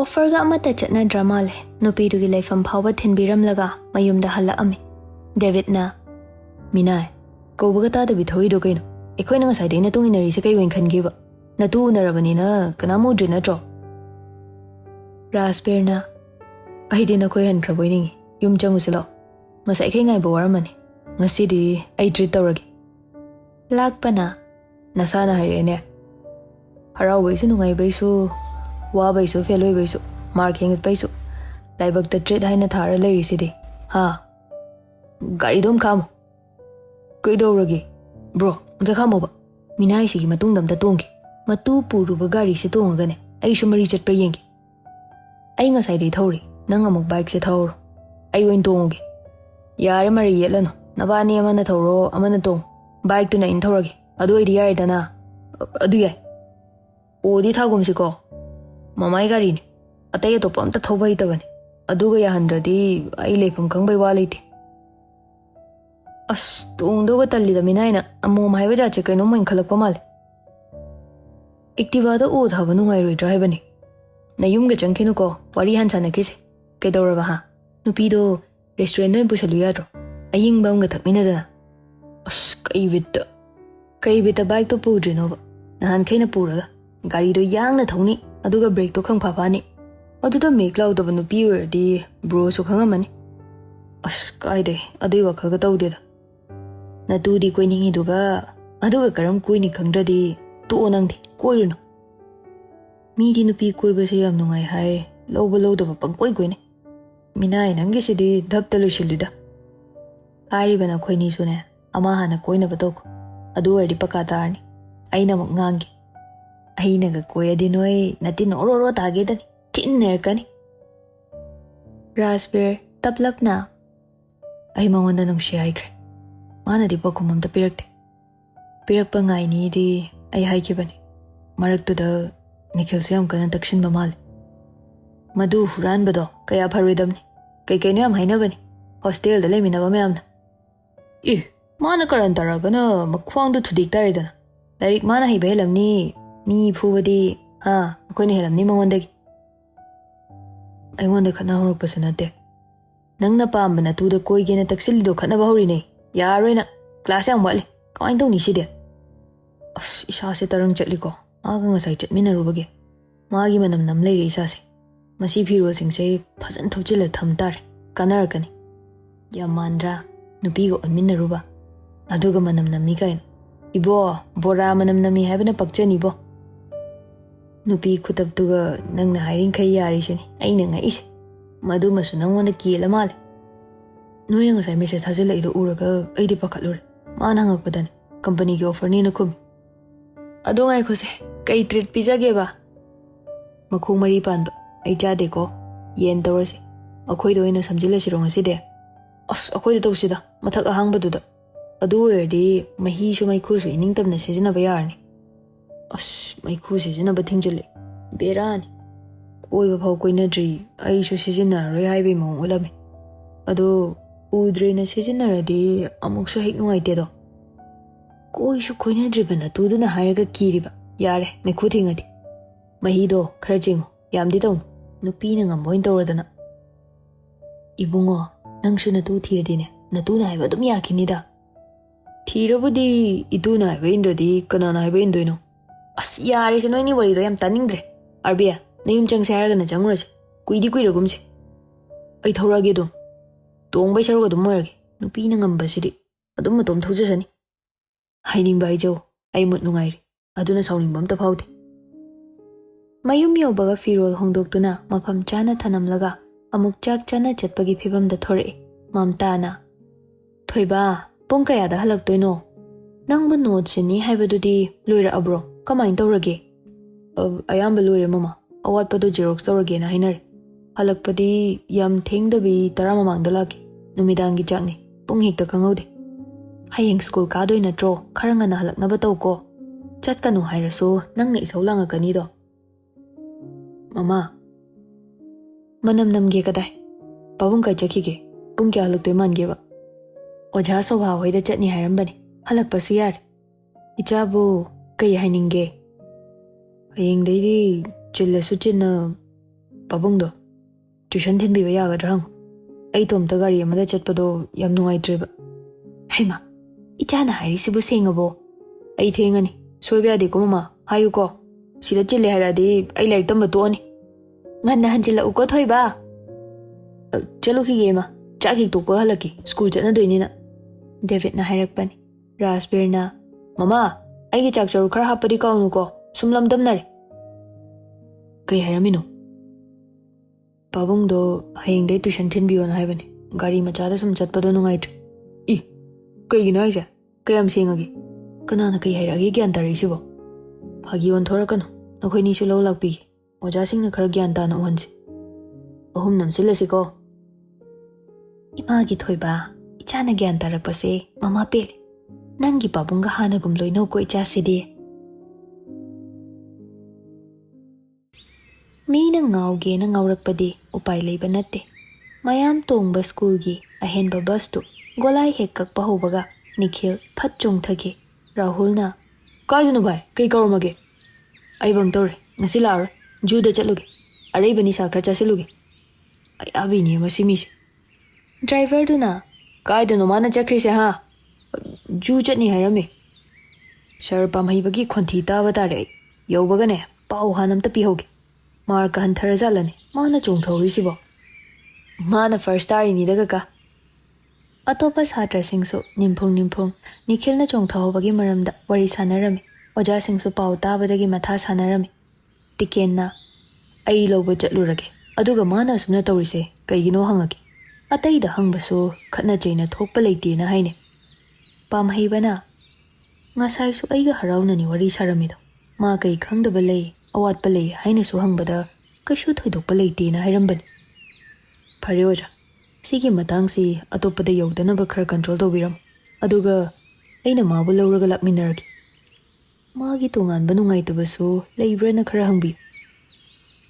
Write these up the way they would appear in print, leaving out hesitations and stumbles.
Offerga amata chatna drama le nupidugi leifam phawba thinbiramlaga mayumda halakami. David na Minai kowbaga tadabi thorido kaino ekhoina ngasai deina tunginari se kai wen khangiba natu unarabanina kanamu drina tro Rasperna ahidina koi han khraboiningi yum changusilo ngasai khai ngai bawaramani ngasidi ai treat tawragi lakpana nasana hairene harau baisu nungai baisu wa baisu feloi baisu marking baisu laibak ta treat haina thara leirisidi ha gari dom kam koidoragi bro da khamoba minai sigi matung damda tongki matu puruba gari se tongagane ai shumari chatpra yengi ai ngasai dei thori nang amuk bike se thawro ai oin tongoge yare mari yelano nabani amana thawro amana tong bike tu na in thawragi adu idi yare dana adu yai odi thagum si ko mamai gari ni atai to pamta thawbai tabane aduga ya handradi ai lefam kangbai wa leiti as tongdo ga talli da minaina amu mai baja che kaino moin khalak pamal iktiva da o thaba nungai roi drive bani na yum ga changkhinu ko wari han chana kise kedora ba ha nupi do restaurant no pusalu ya ro aying bang ga thakmina da as kai bit bike to pudri no ba nahan khaina puraga gari do yang na thongni aduga brake to khang pha pha ni adu da make law da nupi wer di bro so khangamani as kai de adui wakhal ga tawde da na tu di koi ningi duga aduga karam koi ni khangdradi to nang di koi no mi di nupi koi ba se yam nungai hai lo da pang koi ne minai nangi se di dhap ta loishilida ari bana koi ni sune ama hana koi na batok adu wer di pakatarni aina mok ngangi aina ga koi adi noi natin oro ta ge dani tin ner kani Rasper taplapna ai mawanda nung shi aikre mana di pakumam ta pirakpa ngai ni di ai haikibani maraktu da nikhil siyam kana takshin bamal madu huran bado kaya pharoidamni kai no yam hainabani hostel da lemina ba mayamna mana karan taragana makhwang du thudik taridana direct mana hi belamni mi phubadi ha akoi ne helamni mangondagi ai ngonda khana horokpasu nate nangna pambana tu da koi gena taksil do khana ba hori nei yaroina class yam wale kain tong ni side as isa se tarang chatli ko aga ngasai chatmina rubage magi manam nam lei re isa se masi phiro sing se phajan thojila thamtar kanar kani yamandra nupi go onminna ruba aduga manam namni kain ibo bora manam nami habana pakchani bo nupi khutab tuga nangna hiring khai yari sini aina ngai is madu masu nangona kila mal noy ngasai message thajila ido uraga aidi pakhatlure mana ngakpadan company gi offer ni na khum adongai khose kai treat pizza ge ba makhung mari pan ba ai jade ko yen tawrse akhoi do ina samjila sirong aside as akhoi do tawsida mathak ahang badu da adu erdi mahi shu mai khu su ining tamna sejina ba yarni as mai khu sejina ba thingjile berani koi ba phau koi na dri ai shu sejina roi hai be mong ulami adu udre na sejina radi amuk su hek nuai te do koi shu koi na dri bana tu du na hairaga kiriba yare me khu thingadi mahi do khara jing yamdi taw nupi na ngamoin tawradana ibungo nang shu na tu thiradine na tu na haiba dum yakini da thirabudi idu na haiba indodi kana na haiba indoino as yare se noini wari do yam taningdre arbia nayum chang sayar ga na changurase kuidi kuiragumse ai thorage do tong bai saru ga dum moyage nupi na ngamba sidi adum matom thujasani haining bai jo ai mut nungai ri aduna sauning bam ta phaude mayum yobaga firol hongdoktuna mafam chana thanamlaga amuk chak chana chatpagi phibam da thore mamtana thoiba pong kaya da halak toino nangbu note sini haibadudi loira abro kamain tawrage ayamba loire mama awat padu xerox tawrage na hainar halak padi yam theng da bi tarama mangda laki numidangi chakni pung hik ta kangaude hayeng school ka doi na tro kharanga na halak na ba taw ko chat kanu hairasu nangna isolanga kani do mama manam namge kadai pabung kai chakige pung kya halak toy mange ba oja soba hoida chatni hairambani halak pasu yar ichabu kai haininge hayeng dei chilla su chinna Pabungdo, tuition thin biba yagadra hang. Ai tomta gari amada chatpado yam nungaitreba. Haima, ichana hairisibu sengabo. Ai thengani, soiba yade ko mama, hayu ko. Sida chile haradi ai laik tamba toni. Nganna hanjila uko thoiba. Chalo khige ma, chaki tokpa halaki, school chatna doinina. David na hairakpani. Rasbir na, mama, aigi chak charu khara hapadi kaunu ko, sumlam damnare. Kai hairamino. Pabungdo hayeng day tuition thin biyo na haibani. Gari machada sum chatpado nungaitri. Kai gino aisa, kai am singagi. Kanana kai hairagi gyan tarisibo. Phagi on thora kanu, nakhoi ni su lau lakpi. Oja sing na khara gyan ta na uhansi. Ahum nam silasi ko. Imagi thoiba, ichana gyan tarakpase, mama pele. Nangi pabunga hana gumloy no ko icha sidi. Mi na ngauge na ngaurakpadi upay layba natte. Mayam tongba school gi ahenba bus to golai hekak pahubaga Nikhil phatchung thagi. Rahul na, kaijano bhai, kai kaurmage. Ai bang tore, ngasi laar, juda chatluge. Arai bani sakra chasiluge. Ai abi ni masi misi. Driver du na, kaidano mana chakri se ha. Ju chatni hairame. Sir pamhai bagi khonthi tawa tare. Yobaga ne, pau hanam ta pihoge. Mar ka hanthara jalane, mana chung thori sibo. Mana first tari ni daga ka. Atopa satra singsu nimphung Nikhil na chung thahobagi maramda wari sanarami. Oja singsu pau tabadagi matha sanarami. Tiken na, ai lobo chatlurage. Aduga mana sumna tawrise, kaigino hangaki. Atai da hangbasu khatna chaina thokpa leite na haine. Pamhaiba na, ngasai su aiga harauna ni wari saramido. Ma kai khangdaba lei, awatpa lei haine su hangbada kashu thoidokpa leite na hairambani. Phare oja. Sigi matang si atopada yogdana ba khara control tawbiram. Aduga aina mabu lawraga lakminaragi. Magi tungan ba nungaitabsu leibra na khara hangbi.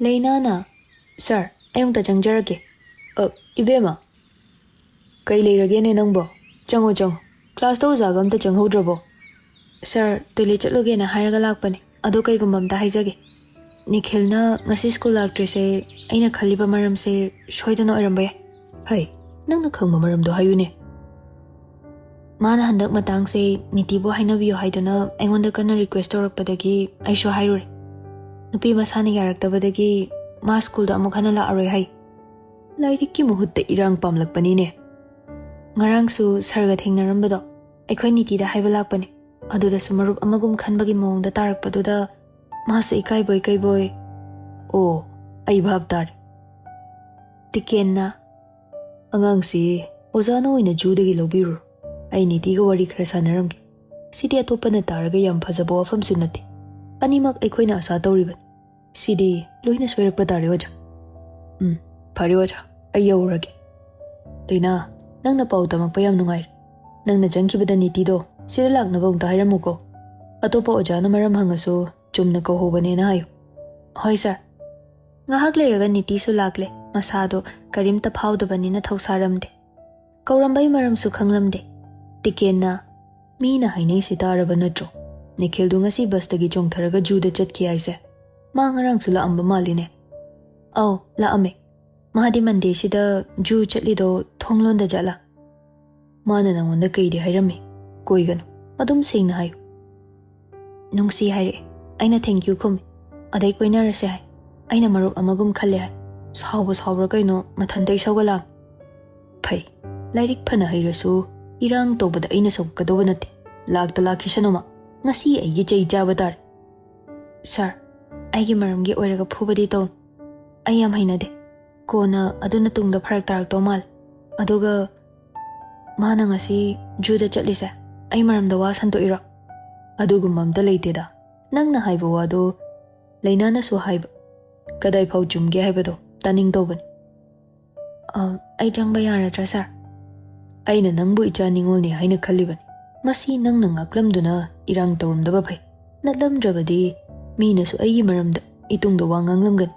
Leina na, sir, ayong ta changjarage. Ibema. Kai leirage ne nangbo. Chango. Class to uzaga amta changhaudrabo. Sir, toilet chatloge na hairaga lakpane. Ado kai gumbamta haizage. Nikhil na ngasi school laktre se aina khaliba maram se shoidana oirambaya. Hai, nang khangma maramdo hayune. Mana handak matang se nitibo hainabiyo haidana aingonda kana request tawrakpadagi aisho hairure. Nupi masani yaraktabadagi ma school da amuk hana laaroi hai. Lairik ki muhutta irang pamlakpani ne. Ngarang su sarga thengnarambado aikhoi niti da haiba lakpani. Aduda sumarup amagum khanbagi mawngda tarakpaduda masu ikai boy. O, ai bhab tar. Tiken na Angang si, ozana oina judagi lobiru. Ai nitiga wari khara sanaramgi. Sidi atopa na taraga yam phazabo wafam sunate. Animak aikhoina asa tawriban. Sidi loina swerakpa tare oja. Phare oja, ai yaurage. Leina, nangna pau tamakpa yam nungair. Nangna jangkibada nitido, sida laknaba ungta hairamuko. Atopa ojana maram hangaso, chumna kohobane na hayo. Hoi sir. Ngahak leiraga niti su lakle. Masado karimta phawdabani na thausaramde. Kaurambai maram su khanglamde. Tiken na, mi na hainai sitaraba natro. Nikhil du ngasi bastagi chongtharaga juda chatki aise. Ma ngarang su laamba maline. Aw, laame. Mahadi mande sida ju chatlido thonglonda jala. Mana nangonda kaide hairame. Koigano. Adum singna hayo. Nungsi haire. Aina thank you khum. Adai koina rase hai. Aina marup amagum khalle hai. Saubra kaino mathantai saugalang. Phai, lairik phana hairasu irang tobada aina saukadoba nate. Lagta lakhisanoma, ngasi aigi chai chaba tar. Sir, aigi maramgi oiraga phubadi tawn. Ai yam hainade. Kona aduna tungda pharak tarak tomal. Aduga mana ngasi juda chatlisa. Ai maramda wa santo ira. Adugumamta leiteda. Nangna haiba wado Leina su haiba. Kadai phau chumge haibado. Taning toban. Ai changba yaradra sir. Aina nangbu icha ningolni haina khaliban. Masi nang ngaklamduna irang tawramdaba phai. Natlamdrabadi mina su aigi maramda itungda wa nganglamgan.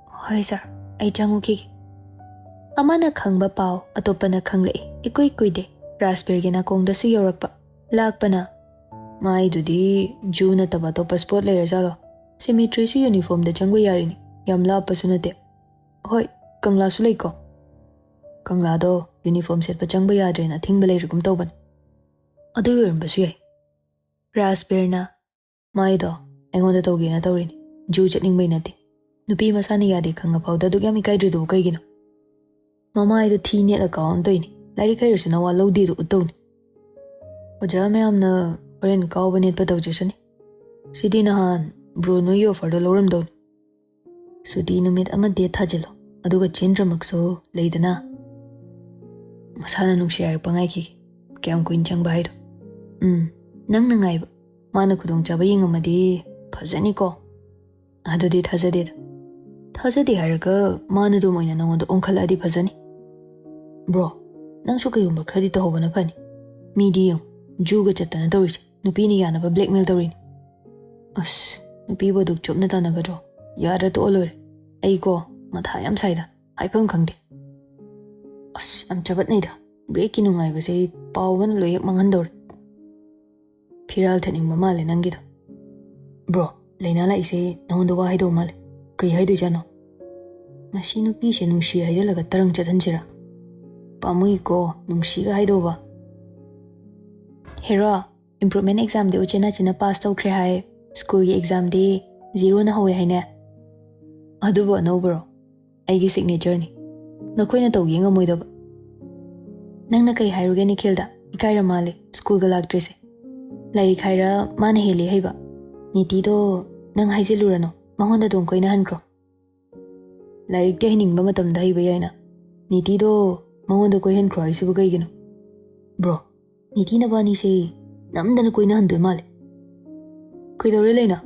Hoi sir, ai changuki. Amana khangba pau atopana khanglai. Ikoi koide raspberry na kongda su yorakpa. Lakpana mai dudi juna taba to passport le razalo. Symmetry su uniform da changba yarini. Yam la pasunate. Hoi, Kangla su lei ko. Kangla do uniform set pa changba yadre na thingba lei rugum tawban. Adu yorim basu yai. Raspberry na mai do engonda tawgi na tawrin. Ju chatning bai nati. Nupi masani yadi khanga pawda du yami kai dridu kai gino. Mama idu thi net account to ini. Lari kai rusu na wa lodi du utawni. Oja me amna oren kaw banet pa tawjisani. Sidi nahan Bruno yo for the lorum down. Sudi numit ama de thajalo. Aduga chendra makso leidana. Masana nung share pangai ki. Kayam kuin chang bahiro. Nang nangai ba. Mana kudong chaba ying amadi phazani ko. Adudi thazadid. Thazadi haraga mana du moina nangondo onkhala adi phazani. Bro, nang su kayumba credit to hobana phani. Midi yung juga chatana tawrisi. Nupini yana ba blackmail tawrini. As, nupi ba duk chupna tanagadro. Yara to olor. Ay ko, matha yam saida. Haipam khangdi. As, am chabat naida. Break inungay ba say pawan loyak manghandor. Piral taning mamale nangido. Bro, lainala ise nahondo wa haido male. Kay haido jano. Masi nupi siya nung siya haido laga tarang chatan sira. Pamuy ko nung siya haido ba. Hero, improvement exam de uchena china pass taw kre hai. School ki exam de 0 na hawe haine. Adubo no bro. Aigi signature ni. Nakoy na tawgi nga moido ba. Nang na kay hairuge ni Kilda. Ikaira male. School galag drese. Lairi khaira mana heli haiba. Niti do nang haizilura no. Mahonda dong koy na hankro. Lairi te hining ba matam da haiba yaina. Niti do mahonda koy hankro ay sibu kay gino. Bro. Niti na ba ni say namda na koy na handoy male. Koy dore leina.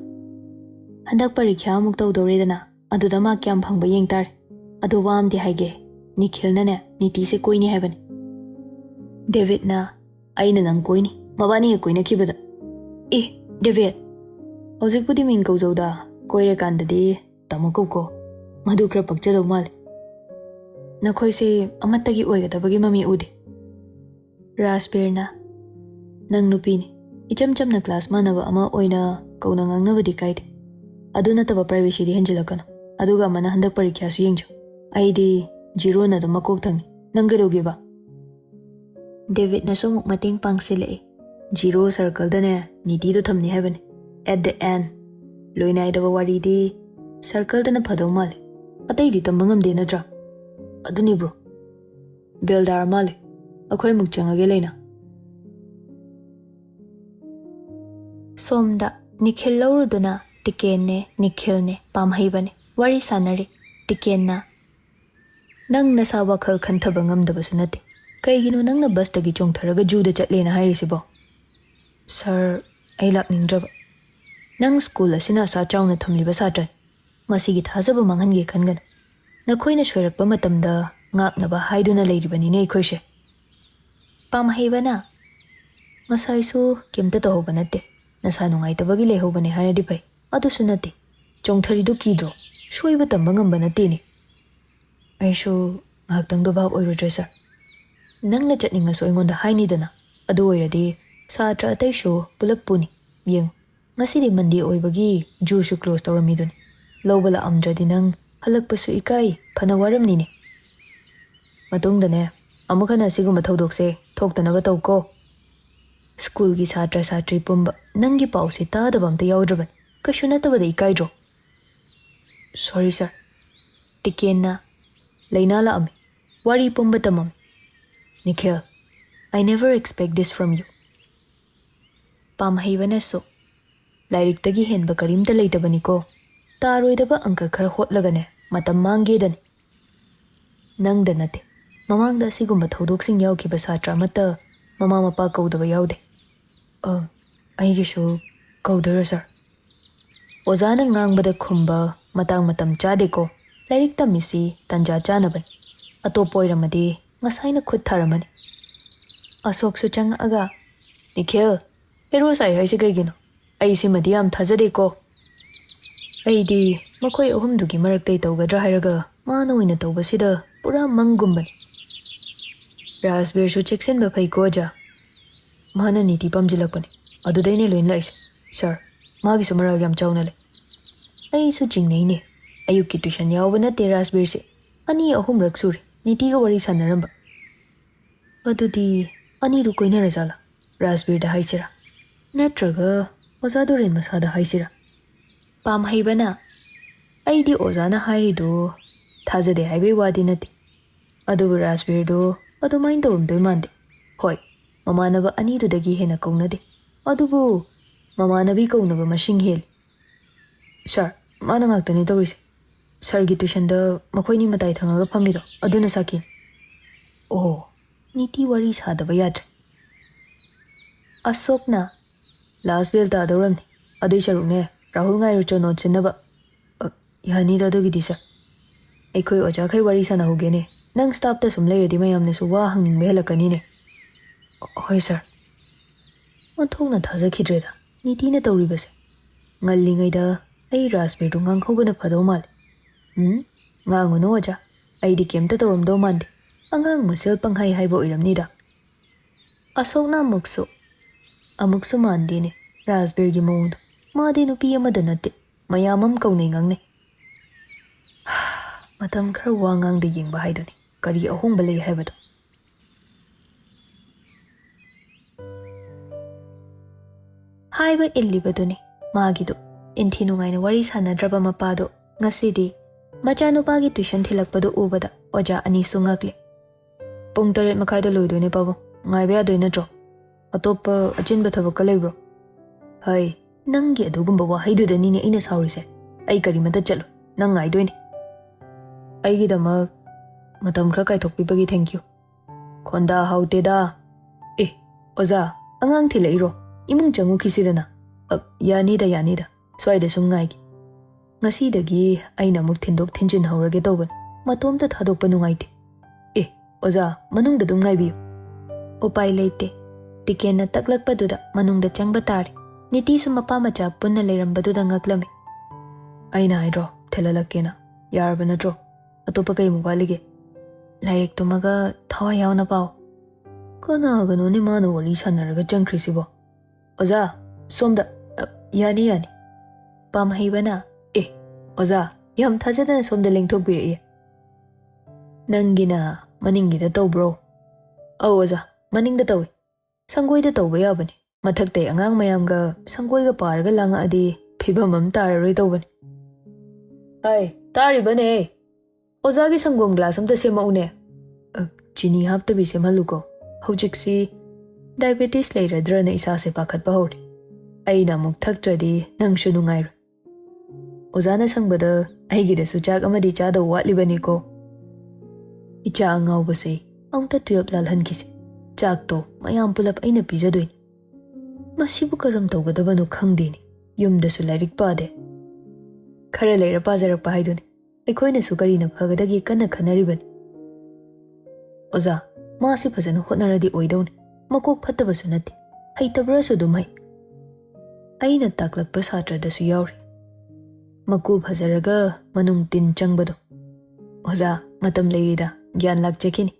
Handak parikya muk taw dore dana. Adu da ma kyam phang ba yeng tar. Adu wam di haige. Nikhil na ne niti se koy ni haibani. David na ay na nang koy ni. Mabani koy na kibada. David. Hojik pudi ming kau zawda. Koy re kanda di tamako ko. Madu kra pakcha do mal. Na koy se amatagi oy gata bagi mami udi. Raspberry na. Nang nupi ni. Icham-cham na class manaba ama oy na kau na ngang nabadi kaide. Adu na taba privacy di hanjilakano. Aduga mana handak parikya su yengjo. Ay di 0 na do makok tangi. Nanggadogi ba? David na sumuk mating pang sila 0 circle da ne niti do thamni haibane. At the end, loina idaba wari di circle da na phadaw male. Atay di tambangam de na dra. Adu ni bro. Beldar male. Akoy muk changage leina. Somda Nikhil lauruduna tiken ne Nikhil ne pamhaibane. Wari sanari tiken na. Nang nasa wakhal khantaba ngamdaba su nate. Kaygino nang na bus tagi chongtharaga juda chatle na hairisibo. Sir, ay laknindraba. Nang school asina sa chawna thamliba satran. Masigi thazaba manghange khangan. Nakoy na shwerakpa matamda ngaknaba haiduna leiribani ne ikhoyshe. Pamhaiba na. Masay su kimta tohoba nate. Nasa nungay tabagi lehoba ne haradi pay. Ado su nate. Chongtharido kidro. Shwayba tamba ngamba nate ni. Ay su ngaktang do bab oiro sir. Nang na chatninga so ingonda haini dana. Ado oiradi satra atay show pulap puni. Yang ngasidi mandi oibagi ju su close tawrami dun. Lawbala amdradi nang halakpa su ikay panawaram nini. Matung dane amukha na siguma thawdokse thoktanaba taw ko. School gi satra satri pumba nangi pause tadaba amta yawdraban. Kashu natabada ikaydro. Sorry sir. Tiken na lainala ami. Wari pumba tamam. Nikhil, I never expect this from you. Pamhaiba na so. Lairik tagi henba karimta laytabani ko. Taroydaba angka khara hotlagane matam manggedan. Nang da nate. Mamangda sigumba thawdoksing yawkiba satra mata mama mapa kaudaba yawde. Aigishu kaudara sir. Ozana ngangbada khumba matang matam chade ko. Lairik tamisi tanja chanaban. Atopo oiramadi ngasay na khud tharamani. Asok su chang aga. Nikhil, pero say hay si kaygino. Ay si madiyam thazade ko. Ay di makoy ahumdugi maraktay tawgadra haraga manawin na tawba sida pura manggumbani. Raspberry su cheksen ba pay ko ja. Mana niti pamjilakpani. Aduday ni loin lais. Sir, magi sumarag yam chaw nale. Ay su jingnay ni. Ayuk ki tuition yaw ba na te Raspberry si. Ani ahumrak suri nitiga wari sanaramba. Adudi anidu koinarajala Rasbir da haisira. Natraga ozadorin masada haisira. Pam haibana aidi ozana hairido thazade haibe wadi nati. Adubu Rasbir do adumain tawumdoi mande. Hoi, mamanaba anidu dagi hena kaunade. Adubu mamanabi kaunaba masing hel. Sir, mana ngagtani tawrise. Sir gi tuition da makoini matai thangaga phamido aduna sakin. Oh, niti wari sadaba yadre. Asokna last bell ta dauramni adui charune Rahul ngai rucho not sinaba yani da dogi disa ekoi oja khai wari sana hogene nang stop ta sum leiradi mayam ne su wa hangning me halakani ne hoi sir onthongna thaja khidreda niti na tawri base ngalli ngai da ai Rasbir du ngang khobana phado mal ngangu no oja ai di kemta tawam do mande angang masel panghai haibo iramni da asokna muksu amuksu mandine Rasbir gi mawd madi nupi amada nate mayamam kaunai ngangne matam khara wangang de yengba haidoni kari ahongba lei haibado haiba illibadoni magido inthinu ngaina wari sanadraba mapado ngasidi machanupagi tuition thilakpado ubada oja ani sungakle pung 8 makai da loidone pabo ngaiba yadoina tro atoppa achinba thabakka leibro hai nangi adugumba wahaidu da nine ina saurise ai karimata chalo nang ngaidoine ai gi damak matam khra kai thokpibagi thank you khonda haute da oza angang thilairo imung changu khisidana yani da swaida sungai gi ngasi dagi aina muk thindok thinjin haurage tawban matomta thadokpa nungaite oza manungda dum ngai bi upai leite tikena taklakpa duda manungda changba tari niti su mapa macha punna leirambadu da ngaklame aina haidro thelalakena yarba natro atopa kai mugalige lairik tumaga thawa yauna pao kana gano ni mano wari sanaraga changkrisibo oza somda yani pam haibana oza yam thajadana somda lengthok biri nangina maningida tawbro oza maningda tawi sangoida tawba yabani mathaktai angang mayamga sangoiga parga langa adi phibamam tararoi tawbani ai taribane oza gi sangom glass amta semaune chini hapta bi semaluko hojiksi diabetes leiradrana isa se pakhat bahori aina muk thaktradi nangsu nungai ozana sangbada aigi da suchak amadi chada watlibani ko icha angau base amta 12 lalhan kisi chak to mayam pulap aina pijadoin masibu karam tawgadabanu khangdeni yumda su lairik pade khara leira pajarak pa haiduni aikoina su karina phagadagi kana khanaribani oza masi phajana hotnaradi oidawni makok phattabasu nati haitabrasu dumai aina taklakpa satrada su yauri maku phajaraga manung tin changbado oza matam leirida gyan lakchekini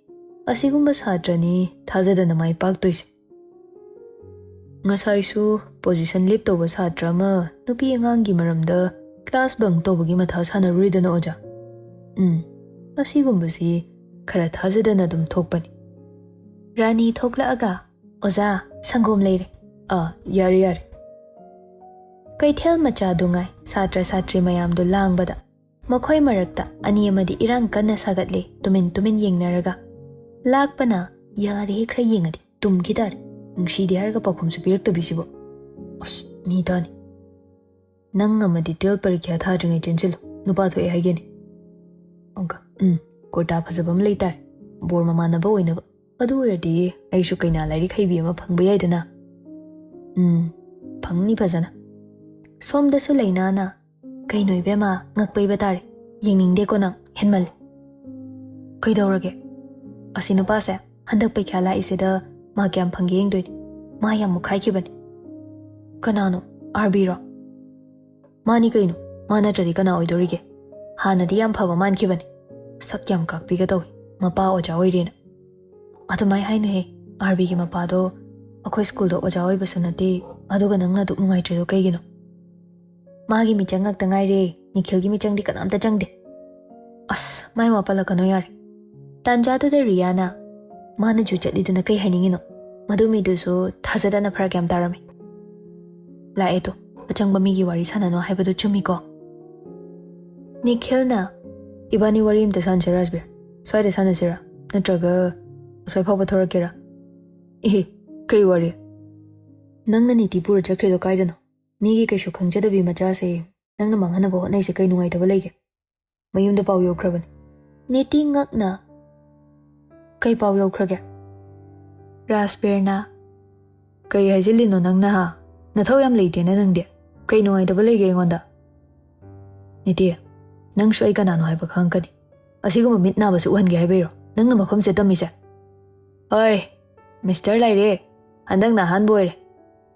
asigumba satrani thajadana mai paktoise ngasai su position lip toba satra ma nupi angangi maramda class bang tobagi matha sanaruidana oja asigumba si khara thajadana dum thokpani rani thokla aga oza sangom leire yare kaithel macha dungai satra satri mayam do langbada makhoi marakta ani amadi irang kana sagatle tumin yengnaraga lakpana yare khra yengadi tumgidar nungshidi harga pakhum su pirak tabisibo ni tani nang amadi 12 parikya thadringai chenchilo nupa thoe haigeni onka korta phajabam leitar bor mamanaba oinaba adu erdi aishu kaina lairi khaibi ama phangba yaidana phangni phajana somda su leinana kainoi bema ngakpai batari yengningde ko nang henmal kaidawrage asinu pase handak pai khala iseda ma kyam phangi engdoi ma yam mukhai kibani kanano RB ro mani kaino mana tari kana oidorige hanadi yam phaba man kibani sakyam kakpi ga tawi mapa oja oirena adumai hainu he RB gi mapa do akoi school do oja oi basanati aduga nangna du ngai tredo kaigino magi mi changak tangai re nikhil gi mi changdi kanam ta changde As mai wapala kano yar. Tanjado de Rihanna. Mana ju chatiduna kai hainingino. Madumi du so thazadana program tarami. La eto achangba migi wari sanano haibadu chumiko. Nikhil na ibani wari imta sanse Rasbir. Soide sanasira. Natraga soy phaba thorakira. Kai wari. Nangna niti pura chakredo kaidano. Migi kai shu khangjadabi macha se nangna manghanaba hotnai se kai nungaitaba leige. Mayumda pau yokraban. Niti ngakna kai pau yokrage. Rasbir na kai hajilino nangna ha. Nathau yam leite na nangde. Kai nungaitaba leige ngonda. Niti nang shu ai kanano haiba khangkani. Asiguma mitna basu uhange haibero. Nangna mafam se tamise. Oi, Mr. Laire. Handang na hanboy.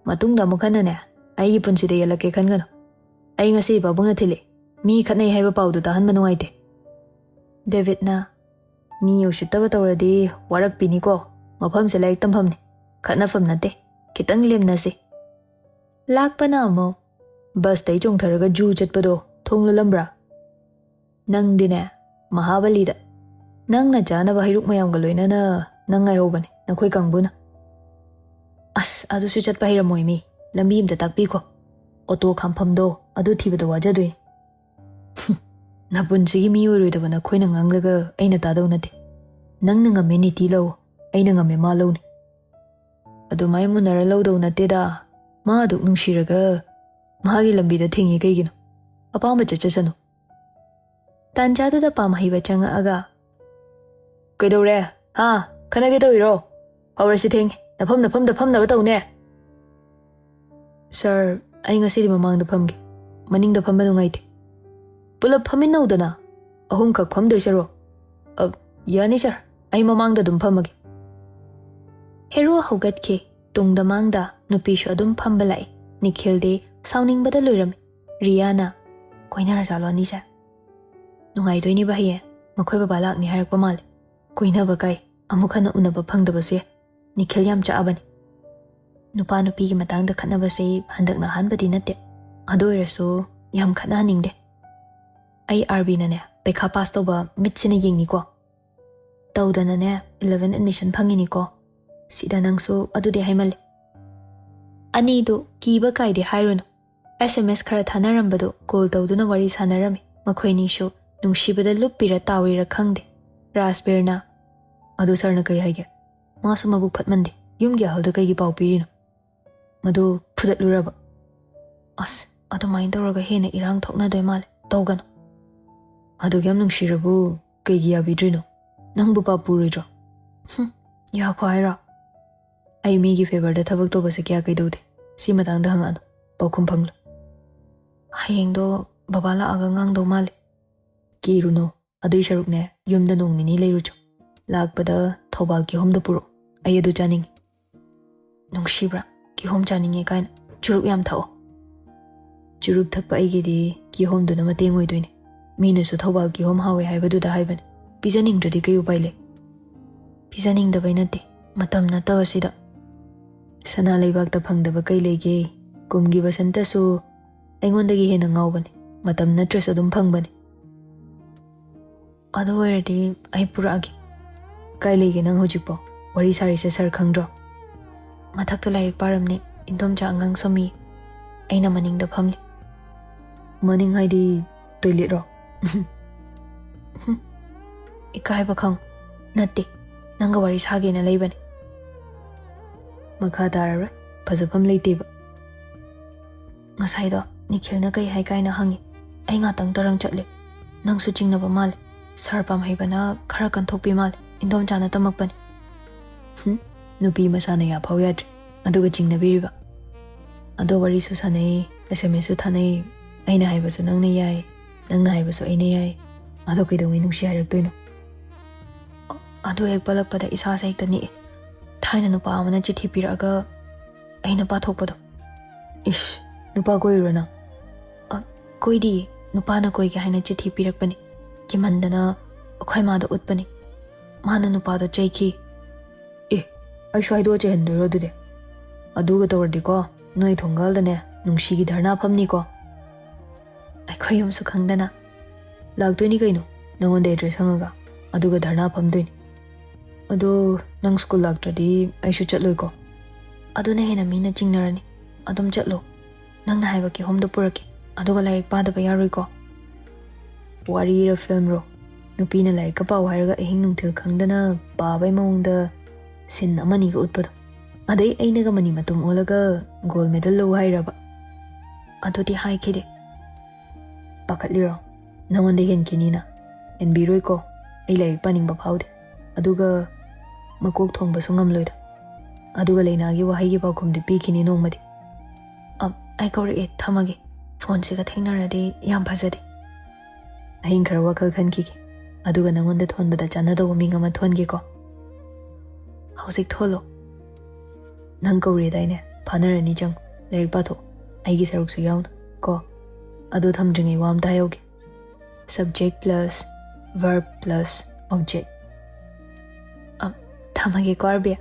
Matungda mukhana ne. Ai punsi de yalake khangano. Ai ngasi babung na thile. Mi khatnai haiba paudu tahan manuaite. David na mi ushitaba tawradi warak pini ko. Mafam se laik tampham ne. Khatna fam nate. Kitang lem na se. Lakpa na mo. Bas tay chong tharaga ju chatpado thonglo lambra. Nang dine Mahabali da. Nang na jana ba hiruk mayam galoina na nang ngai hobane. Nakhoi kangbuna. As adu su chatpa hiramoy mi. Lambi imta takpi ko. Oto khampham do adu thibada wajadoi. Napunsigi mi oiroidaba na khoina nganglaga aina tadau nate. Nangna ngame niti lau aina ngame ma lau ni. Adu mai munara lau dau nate da. Ma aduk nungshiraga mahagi lambi da thingi kaigino. Apamba chachasano. Tanjado da pamahiba changa aga. Kaidore ha kana ke toiro. Hawrasi thing nafam da batau ne. Sir, ai ngasi di mamang da phamge. Maning da phamba nungaite. Pulap phamin naudana. Ahum khak pham doi saro. Yani sir, ai mamang da dum phamage. Hero haugat ke tungda mangda nupishu adum phamba lai. Nikhil de sauning bada loiram. Rihanna koina rasalo ani sa. Nungai doi ni bahiye. Makhoi ba balak ni harak pamal. Koina ba kai amukhana unaba phangdaba se. Nikhil yam cha abani. Nupa nupi gi matang da khatnaba se handak na hanbadi nate. Ado irasu yam khatna ningde. Ai RB na ne pekha pass toba mitsina yingni ko. Tawdana ne 11 admission phangini ko. Sida nangsu adu de haimal. Ani do kiba kai de hairun. SMS khara thanarambado call tawduna wari sanarami. Makhoini shu nungshibada lupira tawira khangde. Rasbir na adu sarna kai haige. Masu mabuk phatmande. Yumgi halda kai gi pau pirino. Madu phudat luraba. As adu main tawraga hena irang thokna doi mal tawgano. Adu gyam nungshirabu kai gi abidrino. Nangbu pa puridro. Ya khaira. Ai mi gi favor da thabak to base kya kai dode. Si matang da hangano. Paukhum phanglo. Hayeng do babala aga ngang do mal. Kiruno adu sharuk ne yumda nong nini leirucho. Lakpada thobal ki hom da puro. Ai adu chaning. Nungshibra ki hom chaning e kain churuk yam thao. Churuk thakpa ai gi di ki hom do na mateng oi doine. Mina su thobal ki hom hawe haibadu da haiban. Pizaning dradi kai upai le. Pizaning da bainate matam na tawasida. Sana leibak ta phangdaba kai lege. Kumgi basanta su aingondagi hena ngawbane. Matam na tres adum phangbane. Adu oiradi ai puragi. Kai lege nang hojikpo wari sari se sar khangdro. Mathakta lairik paramne indom cha angang somi. Aina maning da phamli. Maning haidi toilet ro. Ikai ba khang natte nanga wari sage na leibane. Makha darara phazapam leiteba. Ngasai do Nikhil na kai hai kai na hangi. Ai nga tang tarang chatle. Nang su chingna ba mal. Sar pam haibana khara kan thokpi mal. Indom chana tamakpan. Nupi masana ya phau yadri. Aduga chingna biriba. Ado wari su sanai. SMS su thanai. Aina haiba su nangna yai. Nangna haiba su aina yai. Ado kaidongi nungsi hairak toino. Ado ek balak pada isa sa hekta ni. Thaina nupa amana chithi piraga. Aina pa thokpado. Ish. Nupa koi rana. Koi di. Nupa na koi ke haina chithi pirakpani. Kimandana. Akhoi maada utpani. Mana nupa do chaiki. Ai shwai do che hendo ro dude. Aduga tawardi ko. Noi thongal dane. Nungsi gi dharna phamni ko. Ai khoi yum su khangdana. Lagdoi ni kaino. ꯅꯪꯉꯣꯟꯗ address ꯍꯪꯉꯒ ꯑꯗꯨꯒ ꯙꯔꯅꯥ ꯐꯝꯗꯣꯏꯅꯤ ꯑꯗꯣ ꯅꯪ school ꯂꯥꯛꯇ꯭ꯔꯗꯤ ꯑꯩꯁꯨ ꯆꯠꯂꯣꯏꯀꯣ ꯑꯗꯨꯅ ꯍꯦꯟꯅ ꯃꯤꯅ ꯆꯤꯡꯅꯔꯅꯤ ꯑꯗꯨꯝ ꯆꯠꯂꯣ ꯅꯪꯅ ꯍꯥꯏꯕ ꯀꯤꯍꯣꯝꯗꯣ ꯄꯨꯔꯛꯀꯦ ꯑꯗꯨꯒ ꯂꯥꯏꯔꯤꯛ ꯄꯥꯗꯕ ꯌꯥꯔꯣꯏꯀꯣ ꯋꯥꯔꯤꯔ ꯐꯤꯂꯝꯔꯣ ꯅꯨꯄꯤꯅ ꯂꯥꯏꯔꯤꯛꯀ ꯄꯥꯎ ꯍꯥꯏꯔꯒ ꯑꯍꯤꯡ ꯅꯨꯡꯊꯤꯜ ꯈꯪꯗꯅ ꯄꯥꯕꯩ ꯃꯑꯣꯡꯗ ꯁꯤꯟ ꯑꯃꯅꯤꯒ ꯎꯠꯄꯗꯣ ꯑꯗꯩ ꯑꯩꯅꯒ ꯃꯅꯤ ꯃꯇꯨꯝ ꯑꯣꯜꯂꯒ ꯒꯣꯜ ꯃꯦꯗꯜ ꯂꯧ ꯍꯥꯏꯔꯕ ꯑꯗꯨꯗꯤ ꯍꯥꯏꯈꯤꯗꯦ ꯄꯥꯈꯠꯂꯤꯔꯣ ꯅꯪꯉꯣꯟꯗ ꯍꯦꯟꯈꯤꯅꯤꯅ ꯍꯦꯟꯕꯤꯔꯣꯏꯀꯣ ꯑꯩ ꯂꯥꯏꯔꯤꯛ ꯄꯥꯅꯤꯡꯕ ꯐꯥꯎꯗꯦ ꯑꯗꯨꯒ ꯃꯀꯣꯛ ꯊꯣꯡꯕꯁꯨ ꯉꯝꯂꯣꯏꯗ ꯑꯗꯨꯒ ꯂꯩꯅꯥꯒꯤ ꯋꯥꯍꯩꯒꯤ ꯄꯥꯎꯈꯨꯝꯗꯤ ꯄꯤꯈꯤꯅꯤ ꯅꯣꯡꯃꯗꯤ ꯑꯩ ꯀꯧꯔꯛꯑꯦ ꯊꯝꯃꯒꯦ ꯐꯣꯟꯁꯤꯒ ꯊꯦꯡꯅꯔꯗꯤ ꯌꯥꯝ ꯐꯖꯗꯦ ꯑꯍꯤꯡ ꯈꯔ ꯋꯥꯈꯜ ꯈꯟꯈꯤꯒꯦ ꯑꯗꯨꯒ ꯅꯪꯉꯣꯟꯗ ꯊꯣꯟꯕꯗ ꯆꯥꯟꯅꯗꯧꯕ ꯃꯤꯡ ꯑꯃ ꯊꯣꯟꯒꯦꯀꯣ ꯍꯧꯖꯤꯛ ꯊꯣꯜꯂꯣ ꯅꯪ ꯀꯧꯔꯦꯗꯥꯏꯅꯦ ꯐꯥꯅꯔꯅꯤ ꯆꯪꯉꯨ ꯂꯥꯏꯔꯤꯛ ꯄꯥꯊꯣꯛ ꯑꯩꯒꯤ ꯁꯔꯨꯛꯁꯨ ꯌꯥꯎꯅ ꯀꯣ ꯑꯗꯨ ꯊꯝꯗ꯭ꯔꯤꯉꯩ ꯋꯥ ꯑꯝꯇ ꯍꯥꯏꯍꯧꯒꯦ subject plus verb plus object. Tama gi ko, Arbia.